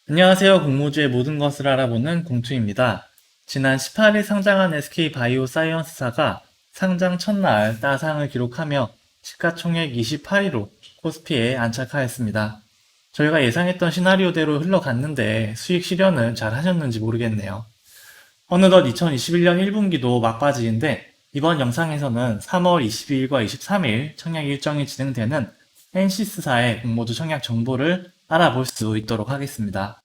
안녕하세요. 공모주의 모든 것을 알아보는 공투입니다. 지난 18일 상장한 SK바이오사이언스사가 상장 첫날 따상을 기록하며 시가총액 28위로 코스피에 안착하였습니다. 저희가 예상했던 시나리오대로 흘러갔는데 수익 실현을 잘 하셨는지 모르겠네요. 어느덧 2021년 1분기도 막바지인데 이번 영상에서는 3월 22일과 23일 청약 일정이 진행되는 NC스사의 공모주 청약 정보를 알아볼 수 있도록 하겠습니다.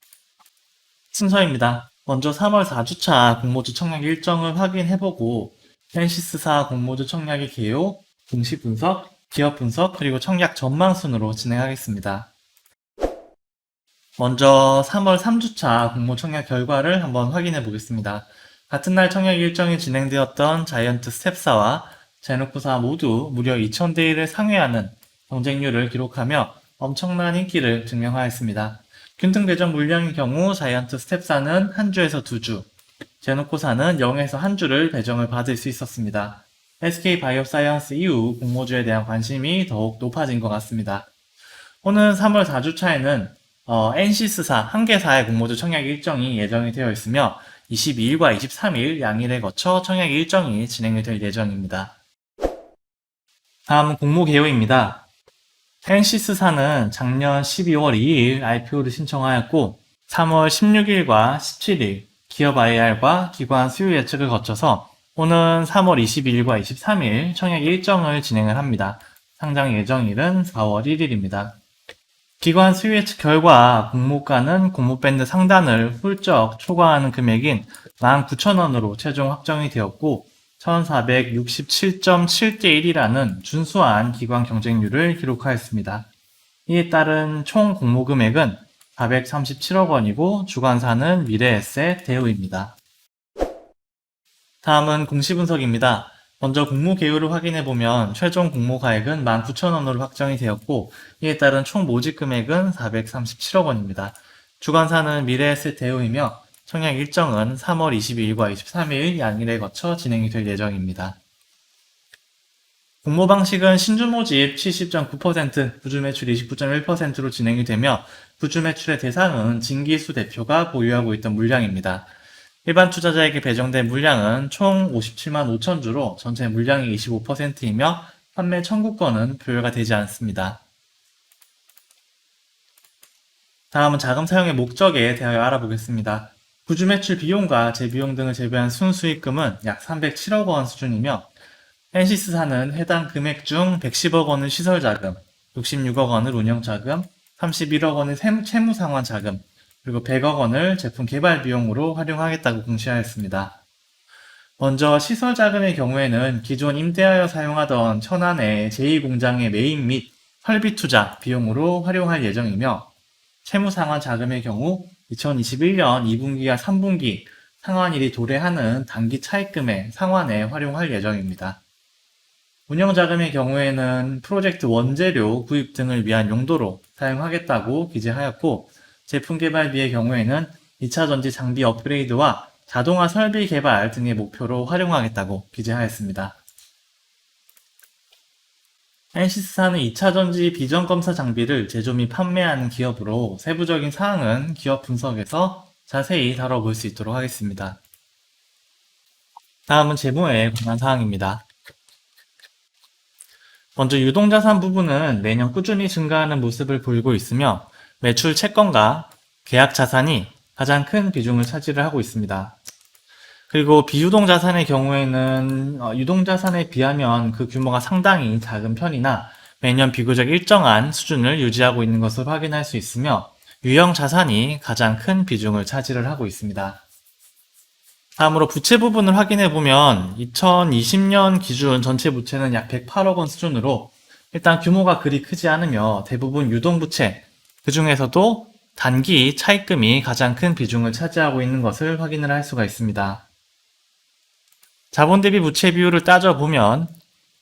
순서입니다. 먼저 3월 4주차 공모주 청약 일정을 확인해보고 NC스사 공모주 청약의 개요, 공시 분석, 기업 분석, 그리고 청약 전망 순으로 진행하겠습니다. 먼저 3월 3주차 공모 청약 결과를 한번 확인해 보겠습니다. 같은 날 청약 일정이 진행되었던 자이언트 스텝사와 제노코사 모두 무려 2000대 1을 상회하는 경쟁률을 기록하며 엄청난 인기를 증명하였습니다. 균등 배정 물량의 경우 자이언트 스텝사는 한 주에서 두 주, 제노코사는 0에서 한 주를 배정을 받을 수 있었습니다. SK바이오사이언스 이후 공모주에 대한 관심이 더욱 높아진 것 같습니다. 오는 3월 4주차에는 NC스사 한 개사의 공모주 청약 일정이 예정이 되어 있으며 22일과 23일 양일에 거쳐 청약 일정이 진행이 될 예정입니다. 다음은 공모 개요입니다. NC스사는 작년 12월 2일 IPO를 신청하였고 3월 16일과 17일 기업 IR과 기관 수요 예측을 거쳐서 오는 3월 22일과 23일 청약 일정을 진행을 합니다. 상장 예정일은 4월 1일입니다. 기관 수요 예측 결과 공모가는 공모밴드 상단을 훌쩍 초과하는 금액인 19,000원으로 최종 확정이 되었고 1467.7대 1이라는 준수한 기관 경쟁률을 기록하였습니다. 이에 따른 총 공모 금액은 437억 원이고 주관사는 미래에셋 대우입니다. 다음은 공시 분석입니다. 먼저 공모 개요를 확인해보면 최종 공모 가액은 19,000원으로 확정이 되었고 이에 따른 총 모집 금액은 437억 원입니다. 주관사는 미래에셋 대우이며 청약 일정은 3월 22일과 23일 양일에 거쳐 진행이 될 예정입니다. 공모 방식은 신주 모집 70.9%, 부주 매출 29.1%로 진행이 되며 부주 매출의 대상은 진기수 대표가 보유하고 있던 물량입니다. 일반 투자자에게 배정된 물량은 총 57만 5천 주로 전체 물량의 25%이며 판매 청구권은 부여가 되지 않습니다. 다음은 자금 사용의 목적에 대하여 알아보겠습니다. 부주 매출 비용과 재비용 등을 제외한 순수익금은 약 307억 원 수준이며 NC스사는 해당 금액 중 110억 원을 시설자금, 66억 원을 운영자금, 31억 원을 채무상환자금, 그리고 100억 원을 제품 개발 비용으로 활용하겠다고 공시하였습니다. 먼저 시설 자금의 경우에는 기존 임대하여 사용하던 천안의 제2공장의 매입 및 설비 투자 비용으로 활용할 예정이며 채무상환 자금의 경우 2021년 2분기와 3분기 상환일이 도래하는 단기 차입금의 상환에 활용할 예정입니다. 운영자금의 경우에는 프로젝트 원재료 구입 등을 위한 용도로 사용하겠다고 기재하였고 제품 개발비의 경우에는 2차 전지 장비 업그레이드와 자동화 설비 개발 등의 목표로 활용하겠다고 기재하였습니다. NC스사는 2차 전지 비전 검사 장비를 제조 및 판매하는 기업으로 세부적인 사항은 기업 분석에서 자세히 다뤄볼 수 있도록 하겠습니다. 다음은 재무에 관한 사항입니다. 먼저 유동자산 부분은 매년 꾸준히 증가하는 모습을 보이고 있으며 매출 채권과 계약 자산이 가장 큰 비중을 차지를 하고 있습니다. 그리고 비유동 자산의 경우에는 유동 자산에 비하면 그 규모가 상당히 작은 편이나 매년 비교적 일정한 수준을 유지하고 있는 것을 확인할 수 있으며 유형 자산이 가장 큰 비중을 차지를 하고 있습니다. 다음으로 부채 부분을 확인해 보면 2020년 기준 전체 부채는 약 108억 원 수준으로 일단 규모가 그리 크지 않으며 대부분 유동부채, 그 중에서도 단기 차입금이 가장 큰 비중을 차지하고 있는 것을 확인을 할 수가 있습니다. 자본 대비 부채 비율을 따져보면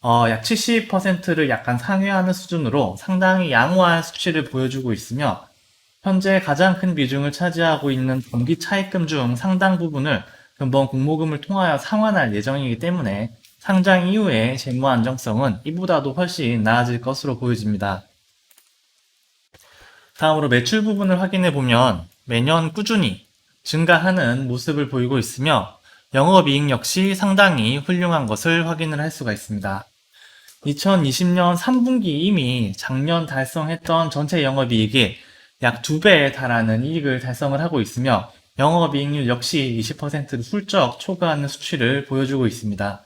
약 70%를 약간 상회하는 수준으로 상당히 양호한 수치를 보여주고 있으며 현재 가장 큰 비중을 차지하고 있는 단기 차입금 중 상당 부분을 근본 공모금을 통하여 상환할 예정이기 때문에 상장 이후의 재무 안정성은 이보다도 훨씬 나아질 것으로 보여집니다. 다음으로 매출 부분을 확인해 보면 매년 꾸준히 증가하는 모습을 보이고 있으며 영업이익 역시 상당히 훌륭한 것을 확인을 할 수가 있습니다. 2020년 3분기 이미 작년 달성했던 전체 영업이익이 약 2배에 달하는 이익을 달성을 하고 있으며 영업이익률 역시 20%를 훌쩍 초과하는 수치를 보여주고 있습니다.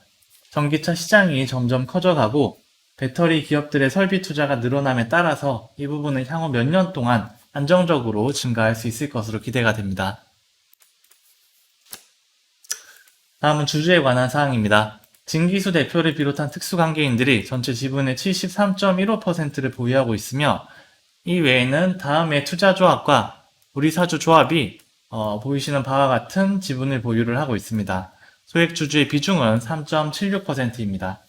전기차 시장이 점점 커져가고 배터리 기업들의 설비 투자가 늘어남에 따라서 이 부분은 향후 몇 년 동안 안정적으로 증가할 수 있을 것으로 기대가 됩니다. 다음은 주주에 관한 사항입니다. 진기수 대표를 비롯한 특수관계인들이 전체 지분의 73.15%를 보유하고 있으며 이 외에는 다음의 투자조합과 우리사주조합이 보이시는 바와 같은 지분을 보유를 하고 있습니다. 소액주주의 비중은 3.76%입니다.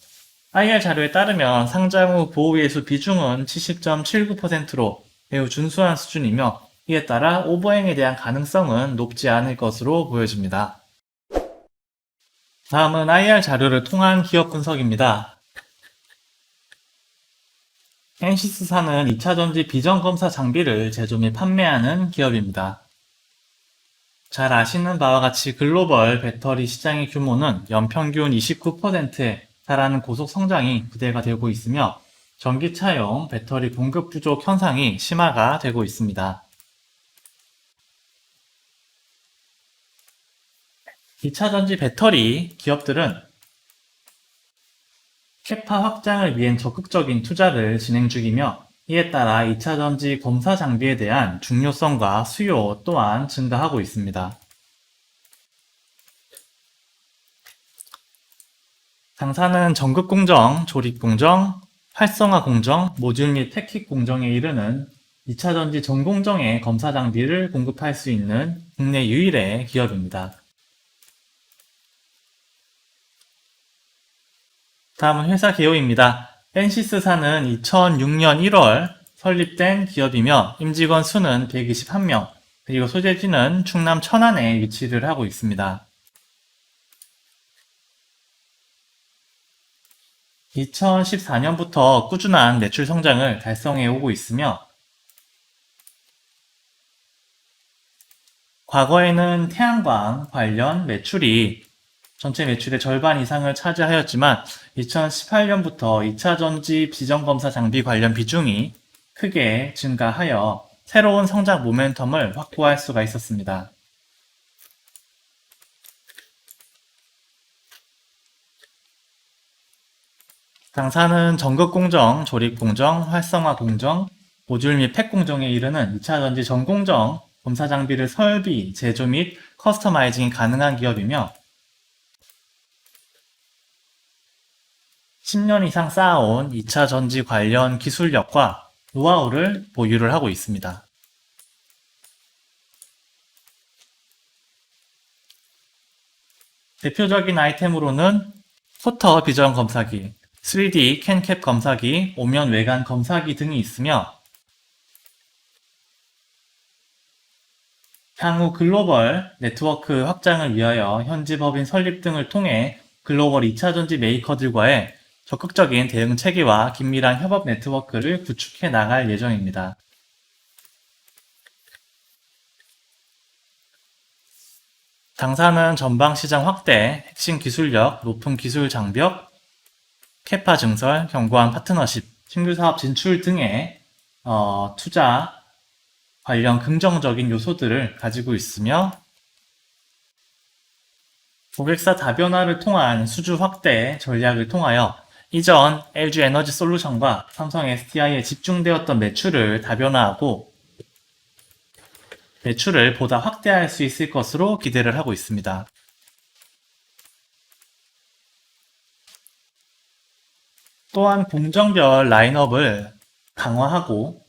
IR 자료에 따르면 상장 후 보호예수 비중은 70.79%로 매우 준수한 수준이며 이에 따라 오버행에 대한 가능성은 높지 않을 것으로 보여집니다. 다음은 IR 자료를 통한 기업 분석입니다. NC스사는 2차전지 비전검사 장비를 제조 및 판매하는 기업입니다. 잘 아시는 바와 같이 글로벌 배터리 시장의 규모는 연평균 29%에 달하는 고속 성장이 기대가 되고 있으며 전기차용 배터리 공급 부족 현상이 심화가 되고 있습니다. 2차전지 배터리 기업들은 캐파 확장을 위한 적극적인 투자를 진행 중이며 이에 따라 2차전지 검사 장비에 대한 중요성과 수요 또한 증가하고 있습니다. 당사는 전극 공정, 조립 공정, 활성화 공정, 모듈 및 패킷 공정에 이르는 2차전지 전 공정의 검사 장비를 공급할 수 있는 국내 유일의 기업입니다. 다음은 회사 개요입니다. NC스사는 2006년 1월 설립된 기업이며 임직원 수는 121명, 그리고 소재지는 충남 천안에 위치를 하고 있습니다. 2014년부터 꾸준한 매출 성장을 달성해 오고 있으며 과거에는 태양광 관련 매출이 전체 매출의 절반 이상을 차지하였지만 2018년부터 2차전지 비전검사 장비 관련 비중이 크게 증가하여 새로운 성장 모멘텀을 확보할 수가 있었습니다. 당사는 전극 공정, 조립 공정, 활성화 공정, 모듈 및 팩 공정에 이르는 2차전지 전 공정 검사 장비를 설비, 제조 및 커스터마이징이 가능한 기업이며 10년 이상 쌓아온 2차 전지 관련 기술력과 노하우를 보유를 하고 있습니다. 대표적인 아이템으로는 포터 비전 검사기, 3D 캔캡 검사기, 오면 외관 검사기 등이 있으며 향후 글로벌 네트워크 확장을 위하여 현지 법인 설립 등을 통해 글로벌 2차전지 메이커들과의 적극적인 대응 체계와 긴밀한 협업 네트워크를 구축해 나갈 예정입니다. 당사는 전방 시장 확대, 핵심 기술력, 높은 기술 장벽, 캐파 증설, 견고한 파트너십, 신규 사업 진출 등의 투자 관련 긍정적인 요소들을 가지고 있으며 고객사 다변화를 통한 수주 확대 전략을 통하여 이전 LG 에너지 솔루션과 삼성 SDI에 집중되었던 매출을 다변화하고 매출을 보다 확대할 수 있을 것으로 기대를 하고 있습니다. 또한 공정별 라인업을 강화하고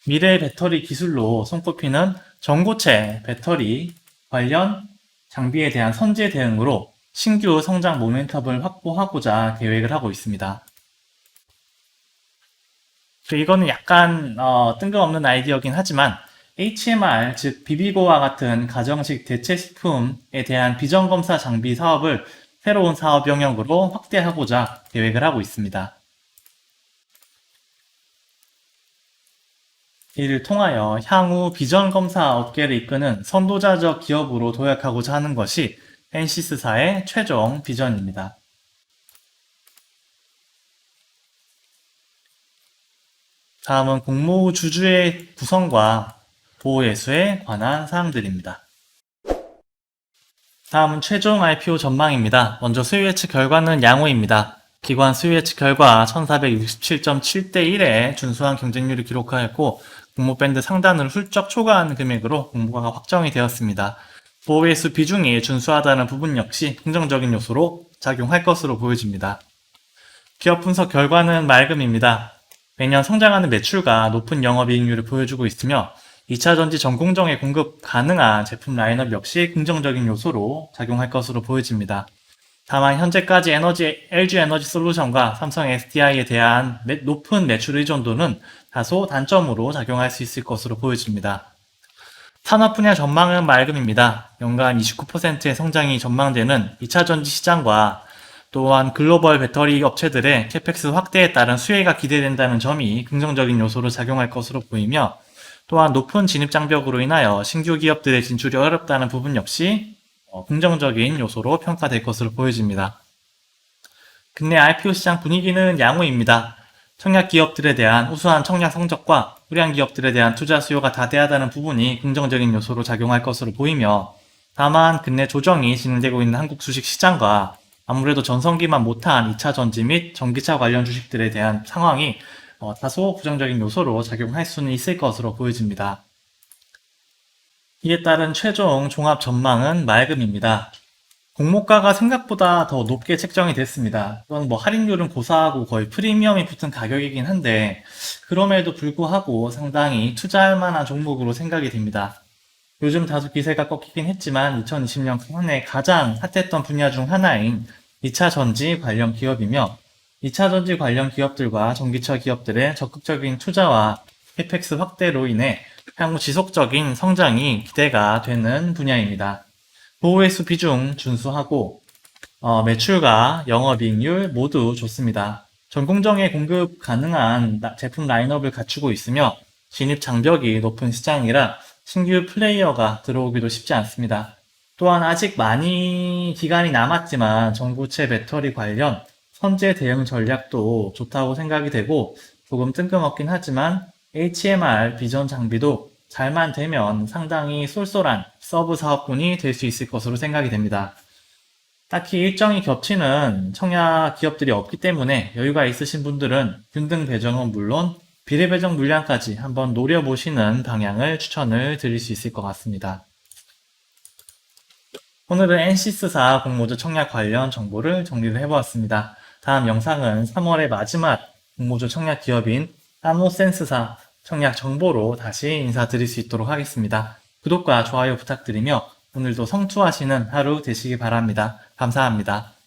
미래의 배터리 기술로 손꼽히는 전고체 배터리 관련 장비에 대한 선제 대응으로 신규 성장 모멘텀을 확보하고자 계획을 하고 있습니다. 이거는 약간 뜬금없는 아이디어긴 하지만 HMR, 즉 비비고와 같은 가정식 대체식품에 대한 비전검사 장비 사업을 새로운 사업 영역으로 확대하고자 계획을 하고 있습니다. 이를 통하여 향후 비전 검사 업계를 이끄는 선도자적 기업으로 도약하고자 하는 것이 NC스사의 최종 비전입니다. 다음은 공모 주주의 구성과 보호 예수에 관한 사항들입니다. 다음은 최종 IPO 전망입니다. 먼저 수요 예측 결과는 양호입니다. 기관 수요 예측 결과 1467.7대 1에 준수한 경쟁률을 기록하였고 공모밴드 상단을 훌쩍 초과한 금액으로 공모가 확정이 되었습니다. 보호예수 비중이 준수하다는 부분 역시 긍정적인 요소로 작용할 것으로 보여집니다. 기업 분석 결과는 맑음입니다. 매년 성장하는 매출과 높은 영업이익률을 보여주고 있으며 2차전지 전공정에 공급 가능한 제품 라인업 역시 긍정적인 요소로 작용할 것으로 보여집니다. 다만 현재까지 LG 에너지 솔루션과 삼성 SDI에 대한 높은 매출 의존도는 다소 단점으로 작용할 수 있을 것으로 보여집니다. 산업 분야 전망은 맑음입니다. 연간 29%의 성장이 전망되는 2차전지 시장과 또한 글로벌 배터리 업체들의 캐펙스 확대에 따른 수혜가 기대된다는 점이 긍정적인 요소로 작용할 것으로 보이며 또한 높은 진입 장벽으로 인하여 신규 기업들의 진출이 어렵다는 부분 역시 긍정적인 요소로 평가될 것으로 보여집니다. 국내 IPO 시장 분위기는 양호입니다. 청약 기업들에 대한 우수한 청약 성적과 우량 기업들에 대한 투자 수요가 다대하다는 부분이 긍정적인 요소로 작용할 것으로 보이며 다만 국내 조정이 진행되고 있는 한국 주식 시장과 아무래도 전성기만 못한 2차 전지 및 전기차 관련 주식들에 대한 상황이 다소 부정적인 요소로 작용할 수는 있을 것으로 보여집니다. 이에 따른 최종 종합 전망은 맑음입니다. 공모가가 생각보다 더 높게 책정이 됐습니다. 이건 할인율은 고사하고 거의 프리미엄이 붙은 가격이긴 한데 그럼에도 불구하고 상당히 투자할 만한 종목으로 생각이 됩니다. 요즘 다소 기세가 꺾이긴 했지만 2020년 국내 가장 핫했던 분야 중 하나인 2차 전지 관련 기업이며 2차 전지 관련 기업들과 전기차 기업들의 적극적인 투자와 캐펙스 확대로 인해 향후 지속적인 성장이 기대가 되는 분야입니다. 보호회수 비중 준수하고 매출과 영업이익률 모두 좋습니다. 전공정에 공급 가능한 제품 라인업을 갖추고 있으며 진입 장벽이 높은 시장이라 신규 플레이어가 들어오기도 쉽지 않습니다. 또한 아직 많이 기간이 남았지만 전고체 배터리 관련 선제 대응 전략도 좋다고 생각이 되고 조금 뜬금없긴 하지만 HMR 비전 장비도 잘만 되면 상당히 쏠쏠한 서브 사업군이 될 수 있을 것으로 생각이 됩니다. 딱히 일정이 겹치는 청약 기업들이 없기 때문에 여유가 있으신 분들은 균등 배정은 물론 비례 배정 물량까지 한번 노려보시는 방향을 추천을 드릴 수 있을 것 같습니다. 오늘은 NC스사 공모주 청약 관련 정보를 정리를 해보았습니다. 다음 영상은 3월의 마지막 공모주 청약 기업인 하노센스사 청약 정보로 다시 인사드릴 수 있도록 하겠습니다. 구독과 좋아요 부탁드리며 오늘도 성투하시는 하루 되시기 바랍니다. 감사합니다.